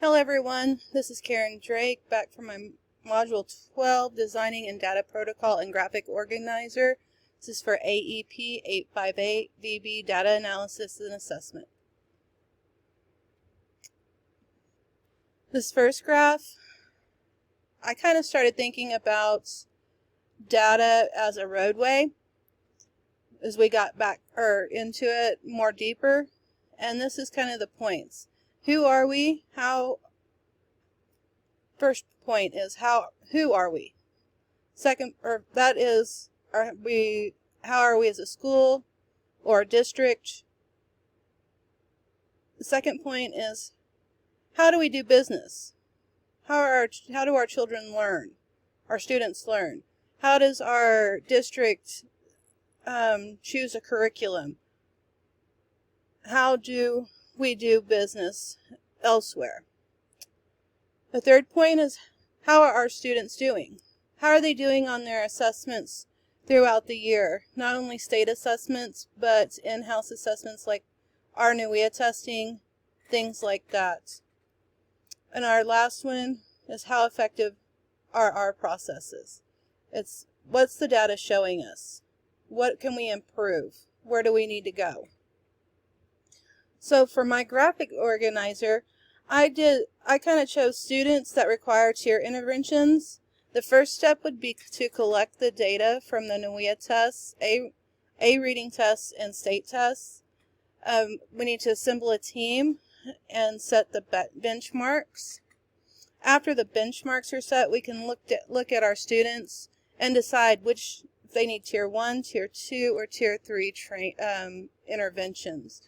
Hello everyone, this is Karen Drake back from my Module 12, Designing and Data Protocol and Graphic Organizer. This is for AEP 858 VB Data Analysis and Assessment. This first graph, I kind of started thinking about data as a roadway as we got back into it more deeper, and this is kind of the points. Who are we? First point is who are we? Second, that is, how are we as a school or a district? The second point is, how do we do business? How do our children learn? Our students learn? How does our district choose a curriculum? How do we do business elsewhere? The third point is, how are our students doing? How are they doing on their assessments throughout the year? Not only state assessments, but in-house assessments like our NUIA testing, things like that. And our last one is, how effective are our processes? It's what's the data showing us? What can we improve? Where do we need to go? So for my graphic organizer, I kind of chose students that require tier interventions. The first step would be to collect the data from the NUIA tests, A reading tests, and state tests. We need to assemble a team and set the benchmarks. After the benchmarks are set, we can look at our students and decide if they need tier 1, tier 2, or tier 3 interventions.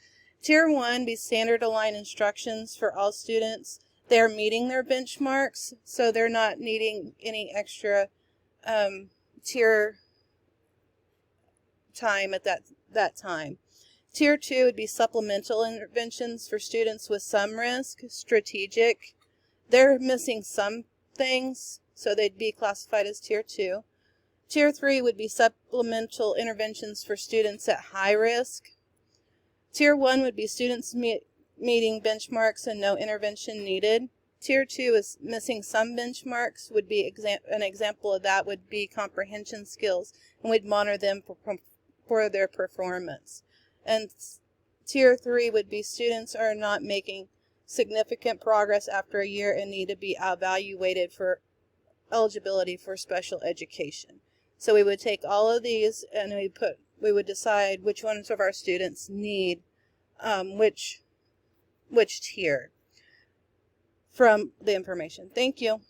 Tier 1 be standard aligned instructions for all students. They're meeting their benchmarks, so they're not needing any extra tier time at that time. Tier 2 would be supplemental interventions for students with some risk, strategic. They're missing some things, so they'd be classified as tier 2. Tier 3 would be supplemental interventions for students at high risk. Tier 1 would be students meeting benchmarks and no intervention needed. Tier 2 is missing some benchmarks. Would be an example of that would be comprehension skills, and we'd monitor them for their performance. And Tier 3 would be students are not making significant progress after a year and need to be evaluated for eligibility for special education. So we would take all of these and we would decide which ones of our students need which tier from the information. Thank you.